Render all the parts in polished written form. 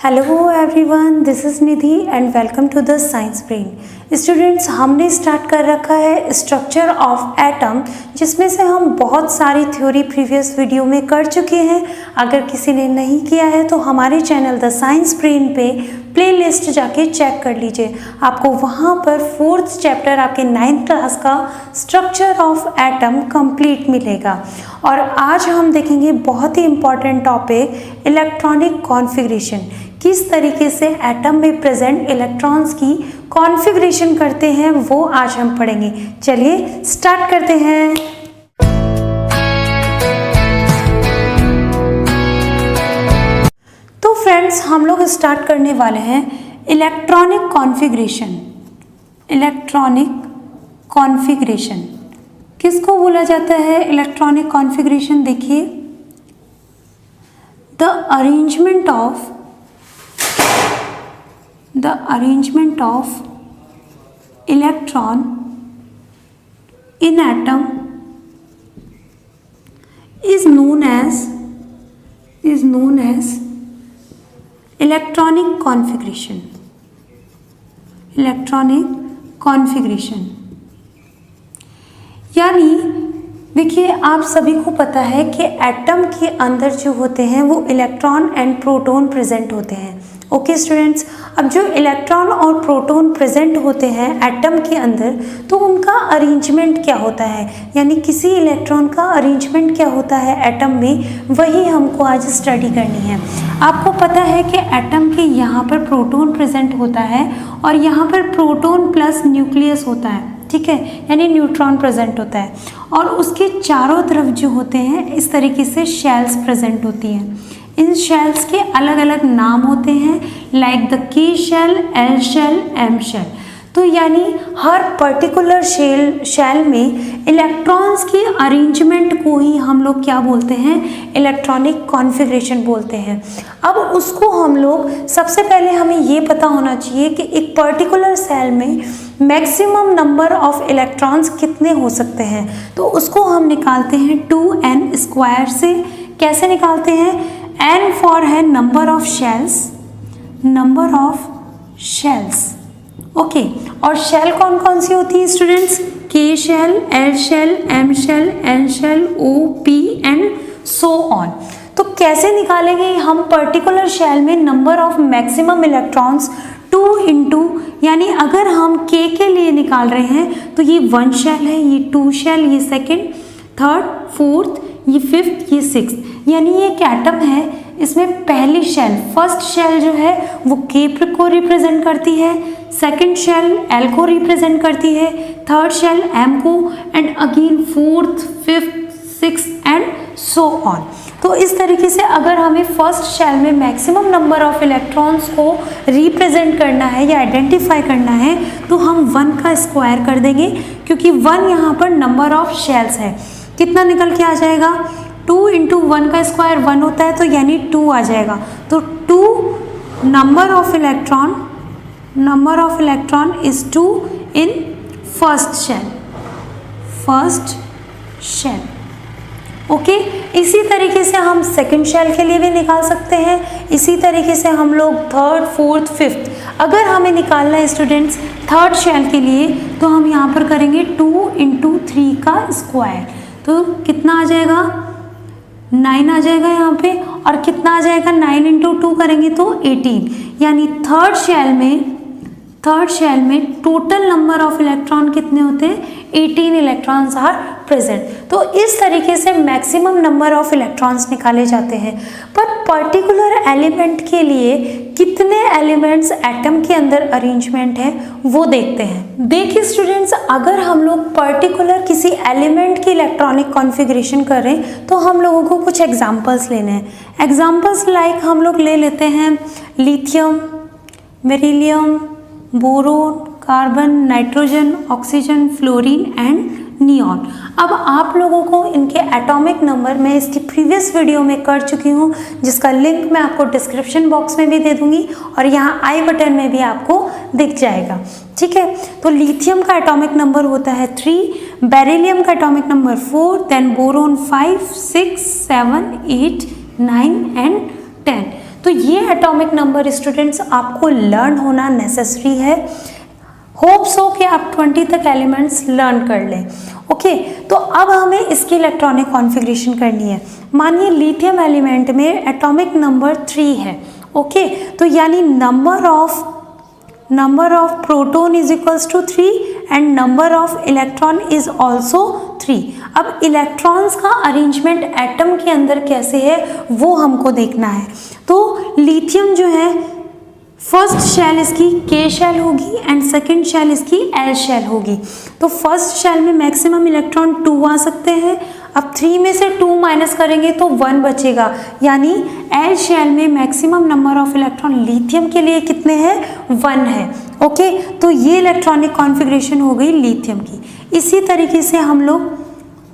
Hello everyone, this is Nidhi and welcome to the science brain. Students, हमने start कर रखा है स्ट्रक्चर ऑफ एटम, जिसमें से हम बहुत सारी थ्योरी प्रीवियस वीडियो में कर चुके हैं। अगर किसी ने नहीं किया है तो हमारे चैनल द साइंस ब्रेन पे प्लेलिस्ट जाके चेक कर लीजिए। आपको वहाँ पर 4th चैप्टर आपके 9th क्लास का स्ट्रक्चर ऑफ एटम कंप्लीट मिलेगा। और आज हम देखेंगे बहुत ही इम्पॉर्टेंट टॉपिक, इलेक्ट्रॉनिक कॉन्फ़िगरेशन। किस तरीके से एटम में प्रेजेंट इलेक्ट्रॉन्स की कॉन्फ़िगरेशन करते हैं वो आज हम पढ़ेंगे। चलिए स्टार्ट करते हैं। तो फ्रेंड्स, हम लोग स्टार्ट करने वाले हैं इलेक्ट्रॉनिक कॉन्फ़िगरेशन। इलेक्ट्रॉनिक कॉन्फ़िगरेशन किसको बोला जाता है? इलेक्ट्रॉनिक कॉन्फ़िगरेशन देखिए, the arrangement of electron in atom is known as electronic configuration. Electronic configuration यानी देखिए, आप सभी को पता है कि एटम के अंदर जो होते हैं वो इलेक्ट्रॉन एंड प्रोटॉन प्रेजेंट होते हैं। ओके स्टूडेंट्स, अब जो इलेक्ट्रॉन और प्रोटॉन प्रेजेंट होते हैं एटम के अंदर, तो उनका अरेंजमेंट क्या होता है, यानी किसी इलेक्ट्रॉन का अरेंजमेंट क्या होता है एटम में, वही हमको आज स्टडी करनी है। आपको पता है कि एटम के यहाँ पर प्रोटॉन प्रेजेंट होता है और यहाँ पर प्रोटॉन प्लस न्यूक्लियस होता है, ठीक है, यानी न्यूट्रॉन प्रेजेंट होता है। और उसके चारों तरफ जो होते हैं इस तरीके से शेल्स प्रेजेंट होती हैं। इन शेल्स के अलग अलग नाम होते हैं, like the K shell, L shell, M shell. तो यानी हर पर्टिकुलर शेल में इलेक्ट्रॉन्स की अरेंजमेंट को ही हम लोग क्या बोलते हैं? इलेक्ट्रॉनिक कॉन्फ़िगरेशन बोलते हैं। अब उसको हम लोग सबसे पहले हमें ये पता होना चाहिए कि एक पर्टिकुलर सेल में मैक्सिमम नंबर ऑफ इलेक्ट्रॉन्स कितने हो सकते हैं। तो उसको हम निकालते हैं 2n² से। कैसे निकालते हैं? n फॉर है नंबर ऑफ शेल्स, ओके। और शेल कौन कौन सी होती है students? K shell, L shell, M shell, N shell, O, P and so on. तो कैसे निकालेंगे हम पर्टिकुलर शेल में number of maximum electrons? 2 into, यानी अगर हम के लिए निकाल रहे हैं तो ये 1 शेल है, ये 2 शेल, ये 2nd, 3rd, 4th, ये 5th, ये 6th, यानी ये एक एटम है। इसमें पहली शेल, फर्स्ट शेल जो है वो के को रिप्रेजेंट करती है, 2nd शेल एल को रिप्रेजेंट करती है, 3rd शेल एम को, and again 4th, 5th, 6th and so on. तो इस तरीके से अगर हमें फर्स्ट शेल में मैक्सिमम नंबर ऑफ इलेक्ट्रॉन्स को रिप्रेजेंट करना है या आइडेंटिफाई करना है तो हम 1 का स्क्वायर कर देंगे, क्योंकि 1 यहाँ पर नंबर ऑफ शेल्स है। कितना निकल के आ जाएगा? 2 इंटू 1 का स्क्वायर 1 होता है, तो यानी 2 आ जाएगा। तो 2 number of electron is 2 in first shell, okay. इसी तरीके से हम सेकंड शेल के लिए भी निकाल सकते हैं। इसी तरीके से हम लोग 3rd, 4th, 5th, अगर हमें निकालना है स्टूडेंट्स 3rd शेल के लिए, तो हम यहाँ पर करेंगे 2 इंटू 3 का स्क्वायर। तो कितना आ जाएगा? 9 आ जाएगा यहाँ पे। और कितना आ जाएगा? 9 इंटू 2 करेंगे तो 18, यानी थर्ड शेल में टोटल नंबर ऑफ इलेक्ट्रॉन कितने होते हैं? 18 इलेक्ट्रॉन्स आर प्रेजेंट। तो इस तरीके से मैक्सिमम नंबर ऑफ इलेक्ट्रॉन्स निकाले जाते हैं। पर पर्टिकुलर एलिमेंट के लिए कितने एलिमेंट्स एटम के अंदर अरेंजमेंट है वो देखते हैं। देखिए स्टूडेंट्स, अगर हम लोग पर्टिकुलर किसी एलिमेंट की इलेक्ट्रॉनिक कॉन्फ़िगरेशन कर रहे हैं तो हम लोगों को कुछ एग्जांपल्स लेने हैं। एग्जांपल्स लाइक हम लोग ले लेते हैं lithium, beryllium, boron, carbon, nitrogen, oxygen, fluorine and neon. अब आप लोगों को इनके एटॉमिक नंबर मैं इसकी प्रीवियस वीडियो में कर चुकी हूँ, जिसका लिंक मैं आपको डिस्क्रिप्शन बॉक्स में भी दे दूंगी और यहाँ आई बटन में भी आपको दिख जाएगा, ठीक है। तो लिथियम का एटॉमिक नंबर होता है 3, बेरिलियम का atomic number 4, then boron 5, 6, 7, 8, 9 and 10। तो ये एटॉमिक नंबर स्टूडेंट्स आपको लर्न होना नेसेसरी है। होप सो कि आप 20 तक एलिमेंट्स लर्न कर लें। ओके, तो अब हमें इसकी इलेक्ट्रॉनिक कॉन्फ़िगरेशन करनी है। मानिए लिथियम एलिमेंट में एटॉमिक नंबर 3 है। ओके, तो यानी number of proton is equals to 3 and number of electron is also 3। अब इलेक्ट्रॉन्स का अरेंजमेंट एटम के अंदर कैसे है वो हमको देखना है। तो लिथियम जो है फर्स्ट शेल इसकी K शेल होगी एंड सेकंड शेल इसकी L शेल होगी। तो फर्स्ट शेल में मैक्सिमम इलेक्ट्रॉन 2 आ सकते हैं। अब 3 में से 2 माइनस करेंगे तो 1 बचेगा, यानी L शेल में maximum number of electron lithium के लिए कितने हैं, 1 है। ओके, तो ये इलेक्ट्रॉनिक कॉन्फ़िगरेशन हो गई लिथियम की। इसी तरीके से हम लोग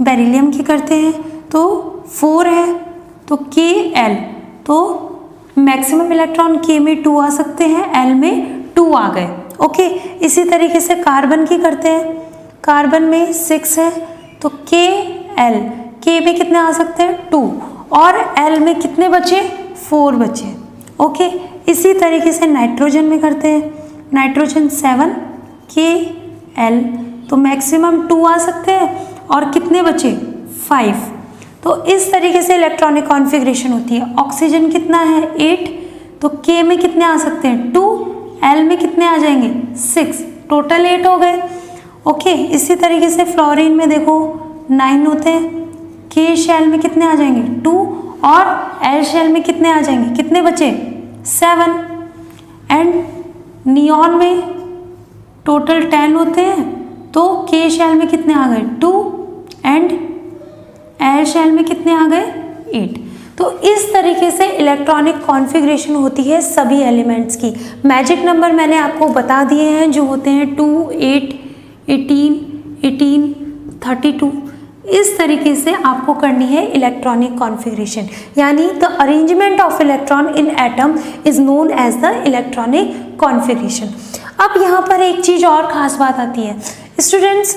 बेरिलियम की करते हैं। तो 4 है तो KL, तो मैक्सिमम इलेक्ट्रॉन K में 2 आ सकते हैं, L में 2 आ गए। ओके, इसी तरीके से कार्बन की करते हैं। कार्बन में 6 है तो KL, K में कितने आ सकते हैं, 2, और L में कितने बचे, 4 बचे। ओके, इसी तरीके से नाइट्रोजन में करते हैं। नाइट्रोजन 7 KL, तो मैक्सिमम 2 आ सकते हैं और कितने बचे, 5। तो इस तरीके से इलेक्ट्रॉनिक कॉन्फ़िगरेशन होती है। ऑक्सीजन कितना है, 8, तो K में कितने आ सकते हैं, 2, L में कितने आ जाएंगे, 6, टोटल 8 हो गए। ओके, इसी तरीके से फ्लोरीन में देखो 9 होते हैं। K शेल में कितने आ जाएंगे, 2, और L शेल में कितने आ जाएंगे, कितने बचे, 7। एंड नियॉन में टोटल 10 होते हैं, तो K शेल में कितने आ गए, 2, एंड L शेल में कितने आ गए, 8। तो इस तरीके से इलेक्ट्रॉनिक कॉन्फ़िगरेशन होती है सभी एलिमेंट्स की। मैजिक नंबर मैंने आपको बता दिए हैं जो होते हैं 2, 8, 18, 18, 32। इस तरीके से आपको करनी है इलेक्ट्रॉनिक कॉन्फ़िगरेशन, यानी the arrangement of electron in atom is known as the electronic configuration. अब यहाँ पर एक चीज़ और ख़ास बात आती है स्टूडेंट्स,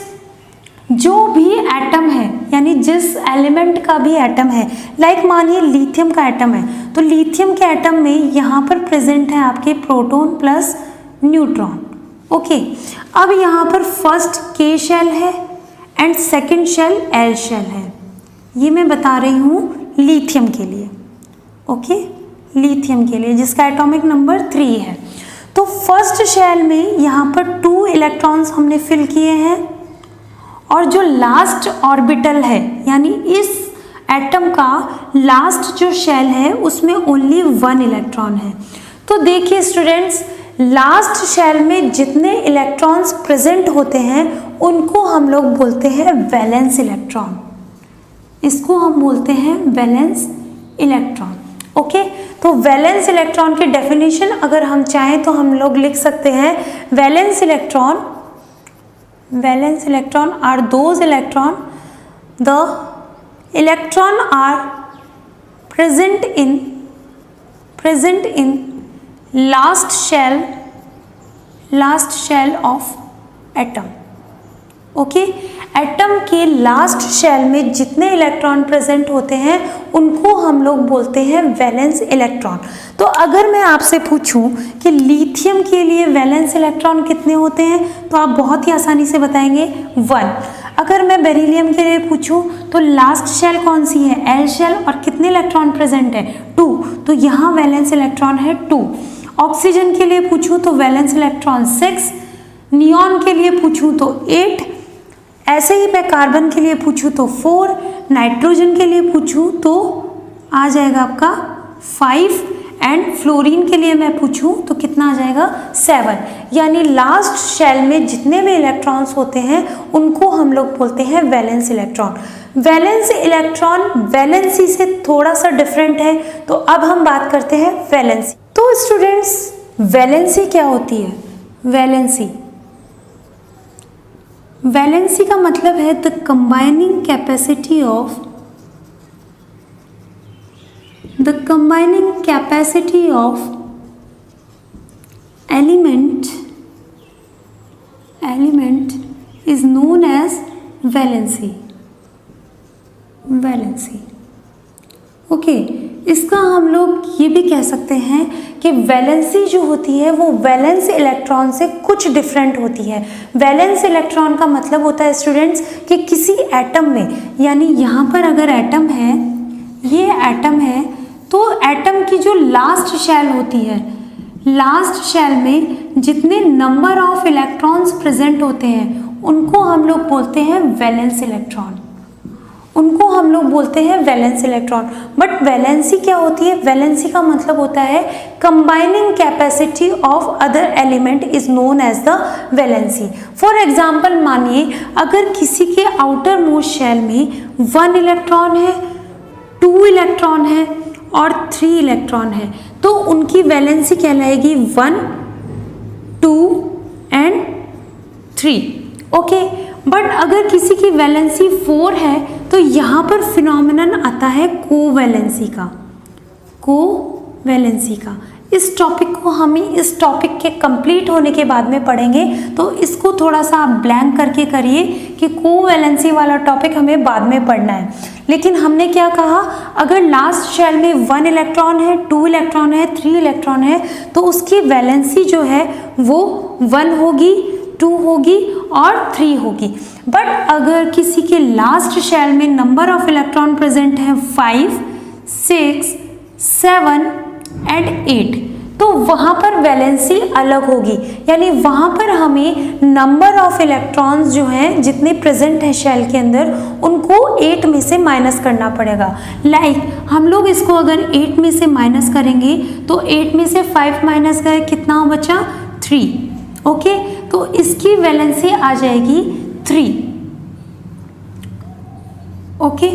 जो भी एटम है यानी जिस एलिमेंट का भी एटम है, लाइक मानिए लिथियम का एटम है, तो लिथियम के एटम में यहाँ पर प्रेजेंट है आपके प्रोटॉन प्लस न्यूट्रॉन। ओके, अब यहाँ पर फर्स्ट K शेल है and second shell L shell है। ये मैं बता रही हूँ लिथियम के लिए। ओके, लिथियम के लिए जिसका एटॉमिक नंबर 3 है। तो फर्स्ट शेल में यहाँ पर 2 इलेक्ट्रॉन्स हमने फिल किए हैं, और जो लास्ट ऑर्बिटल है यानी इस एटम का लास्ट जो शेल है उसमें ओनली 1 इलेक्ट्रॉन है। तो देखिए स्टूडेंट्स, लास्ट शेल में जितने इलेक्ट्रॉन्स प्रेजेंट होते हैं उनको हम लोग बोलते हैं वैलेंस इलेक्ट्रॉन। इसको हम बोलते हैं वैलेंस इलेक्ट्रॉन। ओके, तो वैलेंस इलेक्ट्रॉन की डेफिनेशन अगर हम चाहें तो हम लोग लिख सकते हैं valence electron are those electron the electron are present in last shell of atom। Okay, atom के लास्ट शेल में जितने इलेक्ट्रॉन प्रेजेंट होते हैं उनको हम लोग बोलते हैं वैलेंस इलेक्ट्रॉन। तो अगर मैं आपसे पूछूं कि लिथियम के लिए वैलेंस इलेक्ट्रॉन कितने होते हैं तो आप बहुत ही आसानी से बताएंगे 1। अगर मैं बेरिलियम के लिए पूछूं तो लास्ट शेल कौन सी है, L शेल, और कितने इलेक्ट्रॉन प्रेजेंट है, 2, तो यहाँ वैलेंस इलेक्ट्रॉन है 2। ऑक्सीजन के लिए पूछूं तो वैलेंस इलेक्ट्रॉन 6, नियॉन के लिए पूछूं तो 8, ऐसे ही मैं कार्बन के लिए पूछूं तो 4, नाइट्रोजन के लिए पूछूं तो आ जाएगा आपका 5, एंड फ्लोरीन के लिए मैं पूछूं तो कितना आ जाएगा, 7। यानी लास्ट शेल में जितने भी इलेक्ट्रॉन्स होते हैं उनको हम लोग बोलते हैं valence electron. Valence electron valency से थोड़ा सा डिफरेंट है, तो अब हम बात करते हैं वैलेंसी। तो स्टूडेंट्स, वैलेंसी क्या होती है, वैलेंसी का मतलब है the combining capacity of element is known as valency. Okay, इसका हम लोग ये भी कह सकते हैं कि वैलेंसी जो होती है वो वैलेंस इलेक्ट्रॉन से कुछ डिफरेंट होती है। वैलेंस इलेक्ट्रॉन का मतलब होता है स्टूडेंट्स कि किसी एटम में, यानी यहाँ पर अगर एटम है, ये एटम है, तो एटम की जो लास्ट शेल होती है, लास्ट शेल में जितने नंबर ऑफ इलेक्ट्रॉन्स प्रेजेंट होते हैं उनको हम लोग बोलते हैं वैलेंस इलेक्ट्रॉन, उनको हम लोग बोलते हैं वैलेंस इलेक्ट्रॉन। बट वैलेंसी क्या होती है? वैलेंसी का मतलब होता है combining capacity of other element is known as the valency. For example मानिए अगर किसी के आउटर मोस्ट शेल में 1 इलेक्ट्रॉन है, 2 इलेक्ट्रॉन है और 3 इलेक्ट्रॉन है, तो उनकी वैलेंसी कहलाएगी 1, 2 एंड 3। ओके, बट अगर किसी की वैलेंसी 4 है तो यहाँ पर फिनोमिनन आता है कोवैलेंसी का, कोवैलेंसी का। इस टॉपिक को हम इस टॉपिक के कंप्लीट होने के बाद में पढ़ेंगे, तो इसको थोड़ा सा आप ब्लैंक करके करिए कि कोवैलेंसी वाला टॉपिक हमें बाद में पढ़ना है। लेकिन हमने क्या कहा, अगर लास्ट शेल में 1 इलेक्ट्रॉन है, 2 इलेक्ट्रॉन है, 3 इलेक्ट्रॉन है, तो उसकी वैलेंसी जो है वो 1 होगी, 2 होगी और 3 होगी। बट अगर किसी के लास्ट शेल में नंबर ऑफ इलेक्ट्रॉन प्रेजेंट है 5, 6, 7 एंड 8, तो वहाँ पर वैलेंसी अलग होगी, यानी वहाँ पर हमें नंबर ऑफ इलेक्ट्रॉन्स जो हैं जितने प्रेजेंट हैं शेल के अंदर उनको 8 में से माइनस करना पड़ेगा। लाइक हम लोग इसको अगर 8 में से माइनस करेंगे तो 8 में से 5 माइनस करें कितना बचा? 3। ओके, तो इसकी वैलेंसी आ जाएगी 3। ओके,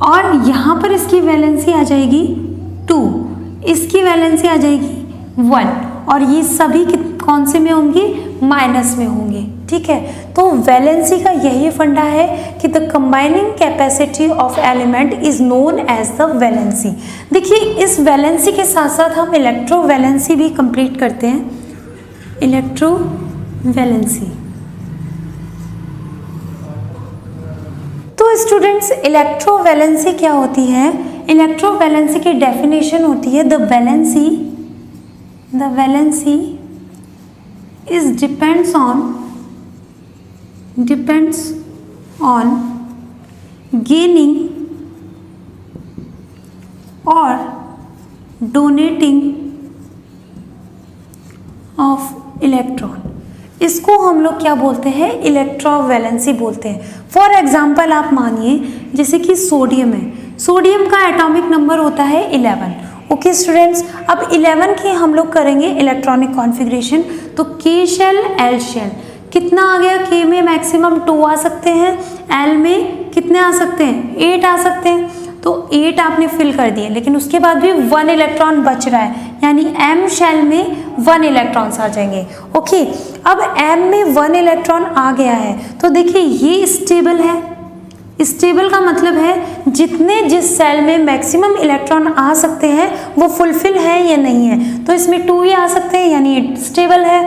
और यहाँ पर इसकी वैलेंसी आ जाएगी 2, इसकी वैलेंसी आ जाएगी 1, और ये सभी कौन से में होंगे? माइनस में होंगे। ठीक है, तो वैलेंसी का यही फंडा है कि the combining capacity of element is known as the valency. देखिए, इस वैलेंसी के साथ साथ हम इलेक्ट्रो वैलेंसी भी कंप्लीट करते हैं। इलेक्ट्रो वैलेंसी, तो स्टूडेंट्स इलेक्ट्रो वैलेंसी क्या होती है? इलेक्ट्रो वैलेंसी की डेफिनेशन होती है the valency is depends on gaining और डोनेटिंग ऑफ इलेक्ट्रॉन। इसको हम लोग क्या बोलते हैं? इलेक्ट्रोवैलेंसी बोलते हैं। फॉर एग्जाम्पल आप मानिए जैसे कि सोडियम है, सोडियम का एटॉमिक नंबर होता है 11। ओके स्टूडेंट्स, अब 11 की हम लोग करेंगे इलेक्ट्रॉनिक कॉन्फ़िगरेशन, तो K शेल L शेल कितना आ गया? K में मैक्सिमम 2 आ सकते हैं, L में कितने आ सकते हैं? 8 आ सकते हैं। तो 8 आपने फिल कर दिए, लेकिन उसके बाद भी 1 इलेक्ट्रॉन बच रहा है, यानी M शेल में 1 इलेक्ट्रॉन्स आ जाएंगे। ओके, अब M में 1 इलेक्ट्रॉन आ गया है, तो देखिए ये स्टेबल है। स्टेबल का मतलब है जिस सेल में मैक्सिमम इलेक्ट्रॉन आ सकते हैं वो फुलफिल है या नहीं है, तो इसमें 2 ही आ सकते हैं, यानी स्टेबल है।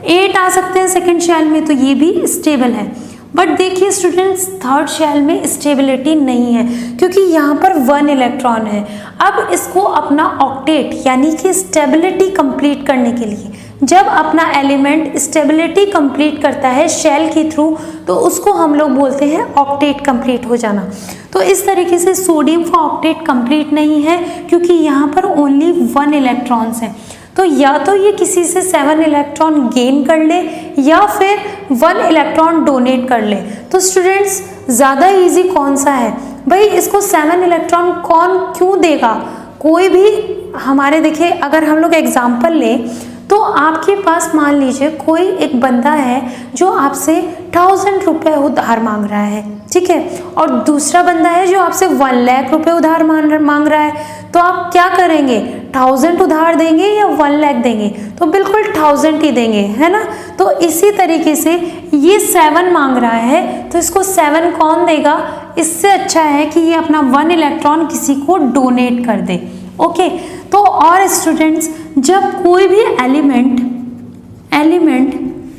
8 आ सकते हैं सेकंड शेल में, तो ये भी स्टेबल है। बट देखिए स्टूडेंट्स, थर्ड शेल में स्टेबिलिटी नहीं है, क्योंकि यहाँ पर 1 इलेक्ट्रॉन है। अब इसको अपना ऑक्टेट यानी कि स्टेबिलिटी कंप्लीट करने के लिए, जब अपना एलिमेंट स्टेबिलिटी कंप्लीट करता है शेल के थ्रू, तो उसको हम लोग बोलते हैं ऑक्टेट कंप्लीट हो जाना। तो इस तरीके से सोडियम का ऑक्टेट कंप्लीट नहीं है, क्योंकि यहाँ पर ओनली 1 इलेक्ट्रॉन्स हैं। तो या तो ये किसी से 7 इलेक्ट्रॉन गेन कर ले या फिर 1 इलेक्ट्रॉन डोनेट कर ले। तो स्टूडेंट्स, ज़्यादा इजी कौन सा है भाई? इसको 7 इलेक्ट्रॉन कौन क्यों देगा? कोई भी हमारे, देखिए अगर हम लोग एग्जाम्पल लें तो आपके पास मान लीजिए कोई एक बंदा है जो आपसे 1000 रुपये उधार मांग रहा है, ठीक है, और दूसरा बंदा है जो आपसे 1 लाख रुपये उधार मांग रहा है। तो आप क्या करेंगे? 1000 उधार देंगे या 1 लाख देंगे? तो बिल्कुल 1000 ही देंगे, है ना। तो इसी तरीके से ये 7 मांग रहा है, तो इसको 7 कौन देगा? इससे अच्छा है कि ये अपना 1 इलेक्ट्रॉन किसी को डोनेट कर दे। ओके, तो और स्टूडेंट्स, जब कोई भी एलिमेंट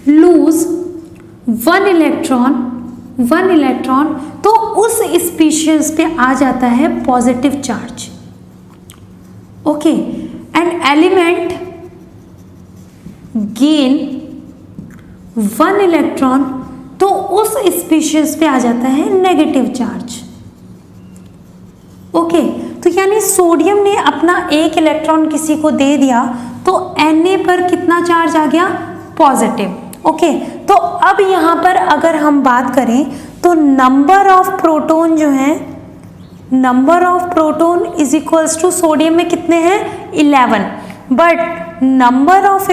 लूज 1 इलेक्ट्रॉन, तो उस स्पीशीज पे आ जाता है positive charge. Okay, and element gain 1 electron, तो उस स्पीशीज पे आ जाता है नेगेटिव चार्ज। ओके, तो यानी सोडियम ने अपना 1 इलेक्ट्रॉन किसी को दे दिया तो Na पर कितना चार्ज आ गया? पॉजिटिव। ओके, तो अब यहाँ पर अगर हम बात करें तो नंबर ऑफ प्रोटॉन जो है, number of proton is equals to sodium में कितने हैं? 11, बट नंबर ऑफ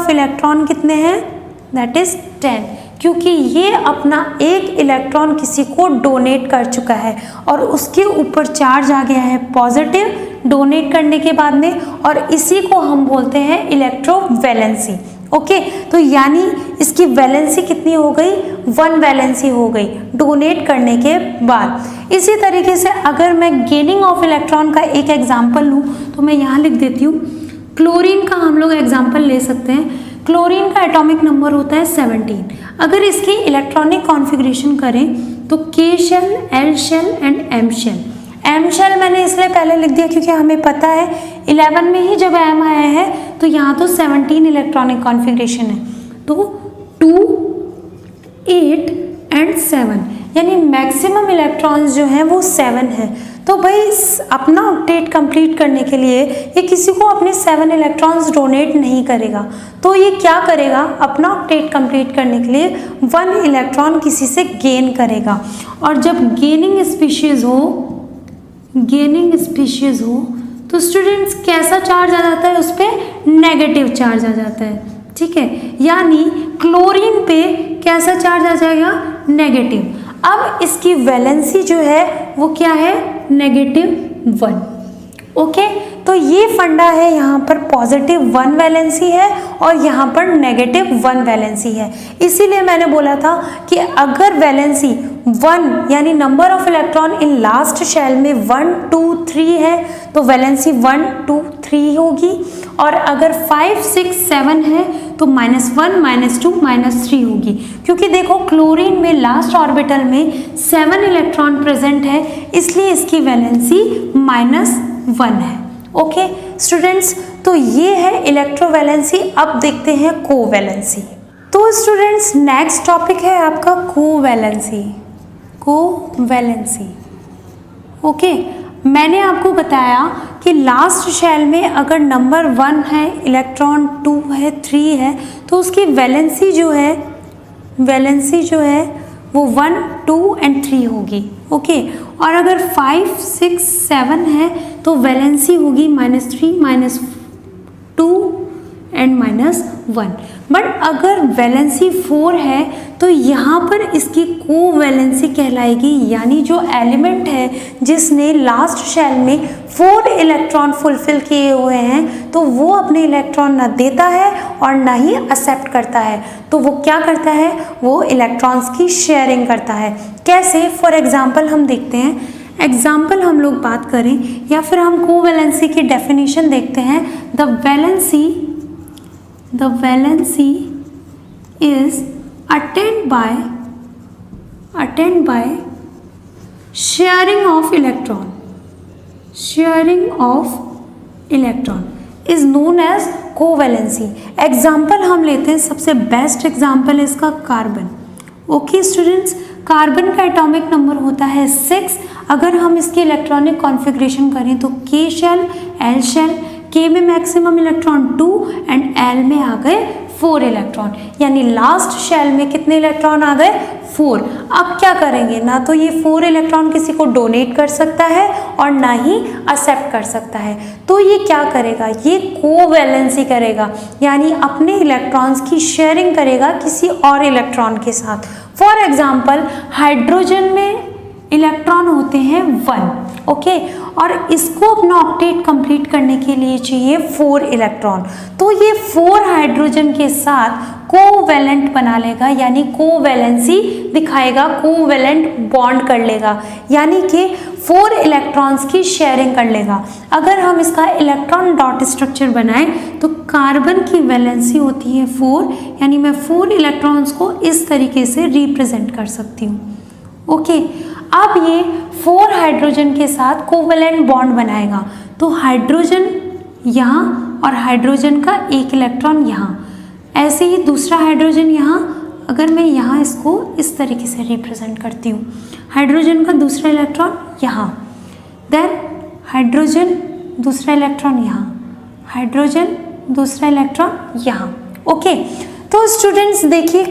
इलेक्ट्रॉन कितने हैं? दैट इज 10, क्योंकि ये अपना 1 इलेक्ट्रॉन किसी को डोनेट कर चुका है और उसके ऊपर चार्ज आ गया है पॉजिटिव डोनेट करने के बाद में, और इसी को हम बोलते हैं इलेक्ट्रोवैलेंसी। ओके, तो यानी इसकी वैलेंसी कितनी हो गई? 1 वैलेंसी हो गई डोनेट करने के बाद। इसी तरीके से अगर मैं गेनिंग ऑफ इलेक्ट्रॉन का एक एग्जाम्पल लूँ तो मैं यहाँ लिख देती हूँ, क्लोरीन का हम लोग एग्जाम्पल ले सकते हैं। क्लोरीन का एटॉमिक नंबर होता है 17। अगर इसकी इलेक्ट्रॉनिक कॉन्फ़िगरेशन करें तो K shell, L shell and M shell. M shell मैंने इसलिए पहले लिख दिया क्योंकि हमें पता है 11 में ही जब M आया है तो यहाँ तो 17 इलेक्ट्रॉनिक कॉन्फ़िगरेशन है, तो 2, 8 एंड 7, यानी मैक्सिमम इलेक्ट्रॉन्स जो हैं वो 7 है। तो भाई अपना ऑक्टेट कंप्लीट करने के लिए ये किसी को अपने 7 इलेक्ट्रॉन्स डोनेट नहीं करेगा, तो ये क्या करेगा? अपना ऑक्टेट कंप्लीट करने के लिए 1 इलेक्ट्रॉन किसी से गेन करेगा। और जब गेनिंग स्पीशीज हो तो स्टूडेंट्स कैसा चार्ज आ जाता है? उस पर नेगेटिव चार्ज आ जाता है। ठीक है, यानी क्लोरीन पे कैसा चार्ज आ जाएगा? नेगेटिव। अब इसकी वैलेंसी जो है वो क्या है? -1। ओके, तो ये फंडा है, यहाँ पर +1 वैलेंसी है और यहाँ पर -1 वैलेंसी है। इसीलिए मैंने बोला था कि अगर वैलेंसी 1 यानी number of electron in last shell में 1, 2, 3 है तो वैलेंसी 1, 2, 3 होगी, और अगर 5, 6, 7 है तो -1, -2, -3 होगी, क्योंकि देखो क्लोरीन में लास्ट ऑर्बिटल में 7 इलेक्ट्रॉन प्रेजेंट है, इसलिए इसकी वैलेंसी -1 है। ओके स्टूडेंट्स, तो ये है इलेक्ट्रोवैलेंसी। अब देखते हैं कोवैलेंसी। तो स्टूडेंट्स नेक्स्ट टॉपिक है आपका कोवैलेंसी। ओके, मैंने आपको बताया कि लास्ट शेल में अगर नंबर 1 है, इलेक्ट्रॉन 2 है, 3 है, तो उसकी वैलेंसी जो है वो 1, 2 एंड 3 होगी। ओके, और अगर 5, 6, 7 है तो वैलेंसी होगी -3, -2 एंड -1। बट अगर वैलेंसी 4 है तो यहाँ पर इसकी कोवैलेंसी कहलाएगी, यानी जो एलिमेंट है जिसने लास्ट शेल में 4 इलेक्ट्रॉन फुलफिल किए हुए हैं तो वो अपने इलेक्ट्रॉन न देता है और ना ही एक्सेप्ट करता है, तो वो क्या करता है? वो इलेक्ट्रॉन्स की शेयरिंग करता है। कैसे? फॉर एग्जाम्पल हम देखते हैं, एग्जाम्पल हम लोग बात करें या फिर हम कोवैलेंसी की डेफिनेशन देखते हैं। The valency is attained by sharing of electron is known as covalency. Example हम लेते हैं, सबसे बेस्ट एग्जाम्पल है इसका कार्बन। ओके स्टूडेंट्स, कार्बन का एटॉमिक नंबर होता है 6। अगर हम इसकी इलेक्ट्रॉनिक कॉन्फ़िगरेशन करें तो K shell, L shell, K में मैक्सिमम इलेक्ट्रॉन 2 एंड L में आ गए 4 इलेक्ट्रॉन, यानी लास्ट शेल में कितने इलेक्ट्रॉन आ गए? 4। अब क्या करेंगे? ना तो ये 4 इलेक्ट्रॉन किसी को डोनेट कर सकता है और ना ही एक्सेप्ट कर सकता है, तो ये क्या करेगा? ये कोवैलेंसी करेगा, यानी अपने इलेक्ट्रॉन्स की शेयरिंग करेगा किसी और इलेक्ट्रॉन के साथ। फॉर एग्जाम्पल हाइड्रोजन में इलेक्ट्रॉन होते हैं 1, ओके, और इसको अपना ऑक्टेट कंप्लीट करने के लिए चाहिए 4 इलेक्ट्रॉन, तो ये 4 हाइड्रोजन के साथ कोवैलेंट बना लेगा, यानी कोवैलेंसी दिखाएगा, कोवैलेंट बॉन्ड कर लेगा, यानी कि 4 इलेक्ट्रॉन्स की शेयरिंग कर लेगा। अगर हम इसका इलेक्ट्रॉन डॉट स्ट्रक्चर बनाएं तो कार्बन की वैलेंसी होती है 4, यानी मैं 4 इलेक्ट्रॉन्स को इस तरीके से रिप्रेजेंट कर सकती हूँ। ओके, अब ये 4 हाइड्रोजन के साथ कोवेलेंट बॉन्ड बनाएगा, तो हाइड्रोजन यहाँ और हाइड्रोजन का एक इलेक्ट्रॉन यहाँ, ऐसे ही दूसरा हाइड्रोजन यहाँ। अगर मैं यहाँ इसको इस तरीके से रिप्रेजेंट करती हूँ, हाइड्रोजन का दूसरा इलेक्ट्रॉन यहाँ, देन हाइड्रोजन दूसरा इलेक्ट्रॉन यहाँ, हाइड्रोजन दूसरा इलेक्ट्रॉन यहाँ। ओके, तो स्टूडेंट्स देखिए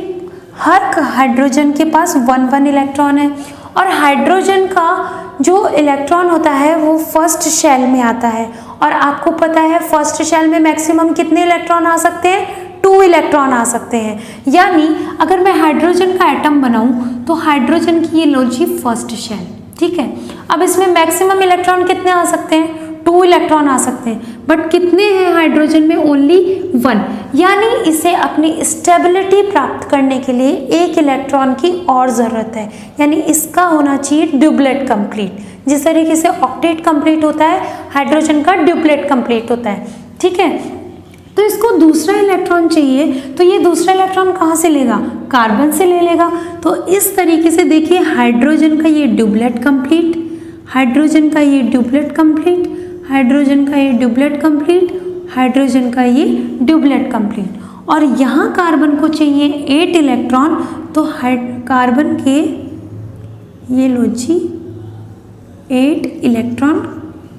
हर हाइड्रोजन के पास 1 इलेक्ट्रॉन है, और हाइड्रोजन का जो इलेक्ट्रॉन होता है वो फर्स्ट शेल में आता है, और आपको पता है फर्स्ट शेल में मैक्सिमम कितने इलेक्ट्रॉन आ सकते हैं, 2 इलेक्ट्रॉन आ सकते हैं। यानी अगर मैं हाइड्रोजन का एटम बनाऊं तो हाइड्रोजन की ये लो जी फर्स्ट शेल, ठीक है। अब इसमें मैक्सिमम इलेक्ट्रॉन कितने आ सकते हैं, 2 इलेक्ट्रॉन आ सकते हैं, बट कितने हैं हाइड्रोजन में, ओनली 1। यानी इसे अपनी स्टेबिलिटी प्राप्त करने के लिए 1 इलेक्ट्रॉन की और ज़रूरत है, यानी इसका होना चाहिए ड्यूप्लेट कंप्लीट। जिस तरीके से ऑक्टेट कंप्लीट होता है, हाइड्रोजन का ड्यूप्लेट कंप्लीट होता है, ठीक है। तो इसको दूसरा इलेक्ट्रॉन चाहिए, तो ये दूसरा इलेक्ट्रॉन कहाँ से लेगा, कार्बन से ले लेगा। तो इस तरीके से देखिए हाइड्रोजन का ये ड्यूप्लेट कंप्लीट, हाइड्रोजन का ये ड्यूप्लेट कंप्लीट, हाइड्रोजन का ये ड्यूप्लेट कंप्लीट, हाइड्रोजन का ये ड्यूप्लेट कंप्लीट, और यहाँ कार्बन को चाहिए 8 इलेक्ट्रॉन, तो कार्बन के ये लो जी 8 इलेक्ट्रॉन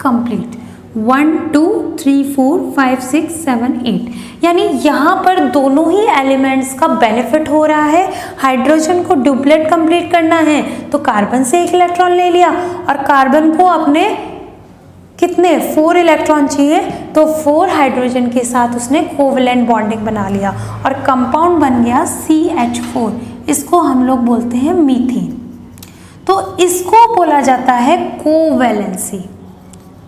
कंप्लीट, 1 2 3 4 5 6 7 8। यानी यहाँ पर दोनों ही एलिमेंट्स का बेनिफिट हो रहा है। हाइड्रोजन को ड्यूप्लेट कंप्लीट करना है तो कार्बन से 1 इलेक्ट्रॉन ले लिया, और कार्बन को अपने कितने 4 इलेक्ट्रॉन चाहिए, तो 4 हाइड्रोजन के साथ उसने कोवेलेंट बॉन्डिंग बना लिया, और कंपाउंड बन गया CH4। इसको हम लोग बोलते हैं मीथेन। तो इसको बोला जाता है कोवैलेंसी,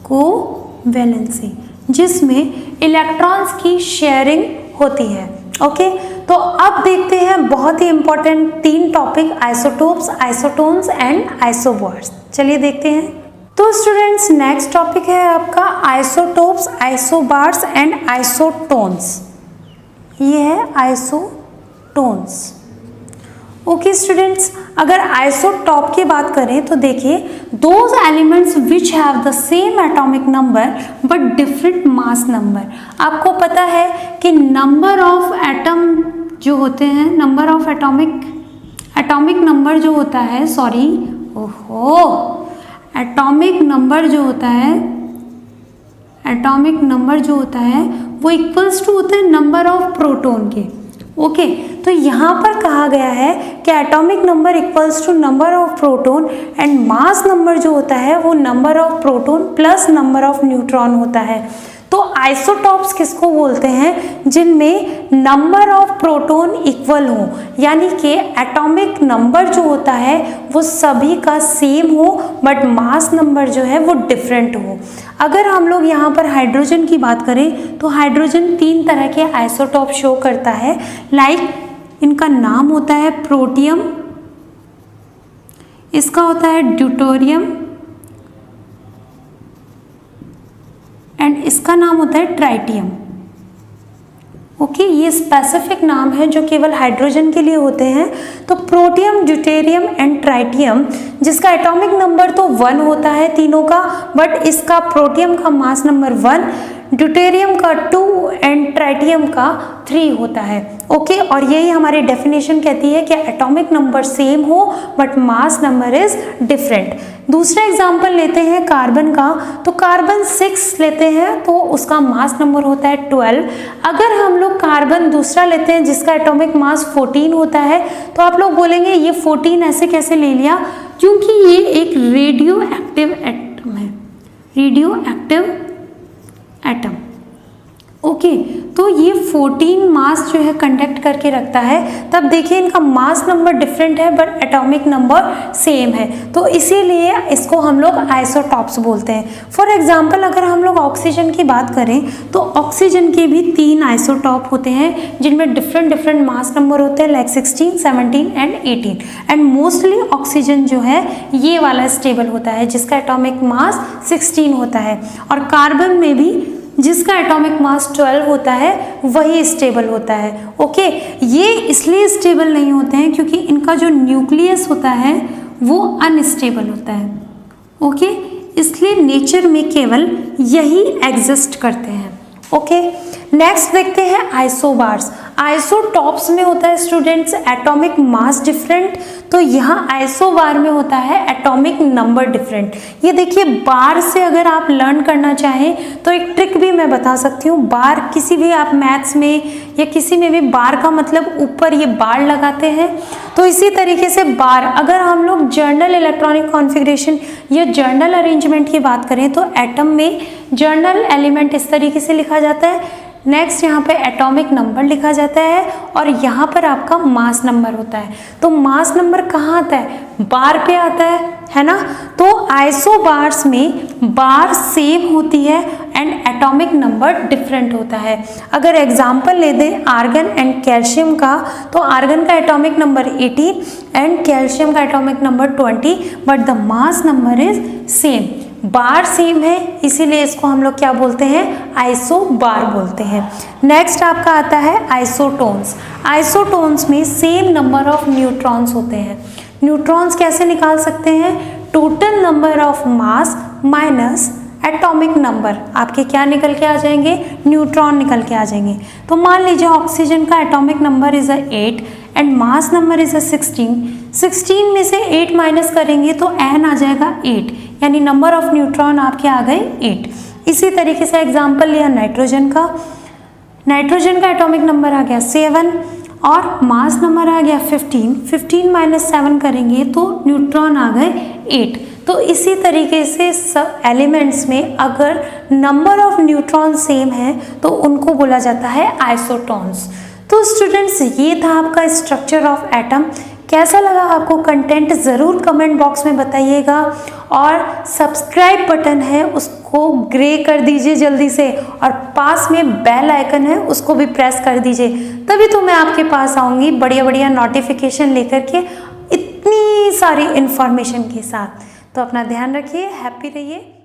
कोवैलेंसी जिसमें इलेक्ट्रॉन्स की शेयरिंग होती है। ओके, तो अब देखते हैं बहुत ही important 3 topic, isotopes, isotones and isobars. चलिए देखते हैं। तो स्टूडेंट्स नेक्स्ट टॉपिक है आपका आइसोटोप्स, आइसोबार्स एंड आइसोटोन्स। ये है आइसोटोन्स। ओके स्टूडेंट्स, अगर आइसोटॉप की बात करें तो देखिए those elements which have the same atomic number but different mass number. आपको पता है कि नंबर ऑफ एटम जो होते हैं, नंबर ऑफ एटॉमिक नंबर जो होता है, सॉरी एटॉमिक नंबर जो होता है, एटॉमिक नंबर जो होता है वो इक्वल्स टू होता है नंबर ऑफ प्रोटॉन के। ओके, तो यहाँ पर कहा गया है कि atomic number equals to number of proton and mass number जो होता है वो number of proton plus number of neutron होता है। तो आइसोटॉप्स किसको बोलते हैं, जिनमें नंबर ऑफ प्रोटॉन इक्वल हो, यानी कि एटॉमिक नंबर जो होता है वो सभी का सेम हो बट मास नंबर जो है वो डिफरेंट हो। अगर हम लोग यहाँ पर हाइड्रोजन की बात करें तो हाइड्रोजन 3 तरह के आइसोटॉप शो करता है। लाइक इनका नाम होता है प्रोटियम, इसका होता है ड्यूटेरियम एंड इसका नाम होता है ट्राइटियम। ओके, ये स्पेसिफिक नाम है जो केवल हाइड्रोजन के लिए होते हैं। तो प्रोटियम, ड्यूटेरियम एंड ट्राइटियम, जिसका एटॉमिक नंबर तो 1 होता है तीनों का, बट इसका प्रोटियम का मास नंबर 1, ड्यूटेरियम का 2 एंड ट्राइटियम का 3 होता है। ओके, और यही हमारी डेफिनेशन कहती है कि एटॉमिक नंबर सेम हो but mass number is different. दूसरा एग्जांपल लेते हैं कार्बन का, तो कार्बन 6 लेते हैं तो उसका मास नंबर होता है 12। अगर हम लोग कार्बन दूसरा लेते हैं जिसका एटॉमिक मास 14 होता है, तो आप लोग बोलेंगे ये 14 ऐसे कैसे ले लिया, क्योंकि ये एक रेडियो एक्टिव एटम है, रेडियो एक्टिव एटम। ओके, तो ये 14 मास जो है कंडक्ट करके रखता है। तब देखिए इनका मास नंबर डिफरेंट है बट एटॉमिक नंबर सेम है, तो इसीलिए इसको हम लोग आइसोटॉप्स बोलते हैं। फॉर एग्जांपल अगर हम लोग ऑक्सीजन की बात करें तो ऑक्सीजन के भी 3 आइसोटॉप होते हैं जिनमें डिफरेंट मास नंबर होते हैं, like 16, 17 and 18। And mostly oxygen जो है ये वाला स्टेबल होता है जिसका एटॉमिक मास 16 होता है, और कार्बन में भी जिसका एटॉमिक मास 12 होता है वही स्टेबल होता है। ओके, ये इसलिए स्टेबल नहीं होते हैं क्योंकि इनका जो न्यूक्लियस होता है वो अनस्टेबल होता है। ओके, इसलिए नेचर में केवल यही एग्जिस्ट करते हैं। ओके, नेक्स्ट देखते हैं आइसोबार्स। आइसोटॉप्स में होता है स्टूडेंट्स एटॉमिक मास डिफरेंट, तो यहाँ आइसोबार में होता है एटॉमिक नंबर डिफरेंट। ये देखिए, बार से अगर आप लर्न करना चाहें तो एक ट्रिक भी मैं बता सकती हूँ। बार किसी भी आप मैथ्स में या किसी में भी बार का मतलब ऊपर ये बार लगाते हैं, तो इसी तरीके से बार अगर हम लोग जर्नल इलेक्ट्रॉनिक कॉन्फ़िगरेशन या जर्नल अरेंजमेंट की बात करें तो एटम में जर्नल एलिमेंट इस तरीके से लिखा जाता है। नेक्स्ट यहाँ पे एटॉमिक नंबर लिखा जाता है और यहाँ पर आपका मास नंबर होता है। तो मास नंबर कहाँ आता है? बार पे आता है ना। तो आइसोबार्स में बार सेम होती है एंड एटॉमिक नंबर डिफरेंट होता है। अगर एग्जांपल ले दें आर्गन एंड कैल्शियम का, तो आर्गन का एटॉमिक नंबर 18 एंड कैल्शियम का atomic number 20, but the mass number is same. Bar same है, इसीलिए इसको हम लोग क्या बोलते हैं? आइसोबार बोलते हैं। नेक्स्ट आपका आता है आइसोटोन्स। आइसोटोन्स में सेम नंबर ऑफ न्यूट्रॉन्स होते हैं। न्यूट्रॉन्स कैसे निकाल सकते हैं? Total number of mass minus atomic number, आपके क्या निकल के आ जाएंगे? न्यूट्रॉन निकल के आ जाएंगे। तो मान लीजिए ऑक्सीजन का atomic number is 8 and mass number is 16 में से 8 माइनस करेंगे तो n आ जाएगा 8, यानी नंबर ऑफ न्यूट्रॉन आपके आ गए 8। इसी तरीके से एग्जांपल लिया नाइट्रोजन का। नाइट्रोजन का एटॉमिक नंबर आ गया 7 और मास नंबर आ गया 15 माइनस 7 करेंगे तो न्यूट्रॉन आ गए 8। तो इसी तरीके से सब एलिमेंट्स में अगर नंबर ऑफ न्यूट्रॉन सेम है तो उनको बोला जाता है आइसोटोन्स। तो स्टूडेंट्स, ये था आपका स्ट्रक्चर ऑफ एटम। कैसा लगा आपको कंटेंट ज़रूर कमेंट बॉक्स में बताइएगा और सब्सक्राइब बटन है उसको ग्रे कर दीजिए जल्दी से, और पास में बेल आइकन है उसको भी प्रेस कर दीजिए, तभी तो मैं आपके पास आऊँगी बढ़िया बढ़िया नोटिफिकेशन लेकर के इतनी सारी इन्फॉर्मेशन के साथ। तो अपना ध्यान रखिए, हैप्पी रहिए।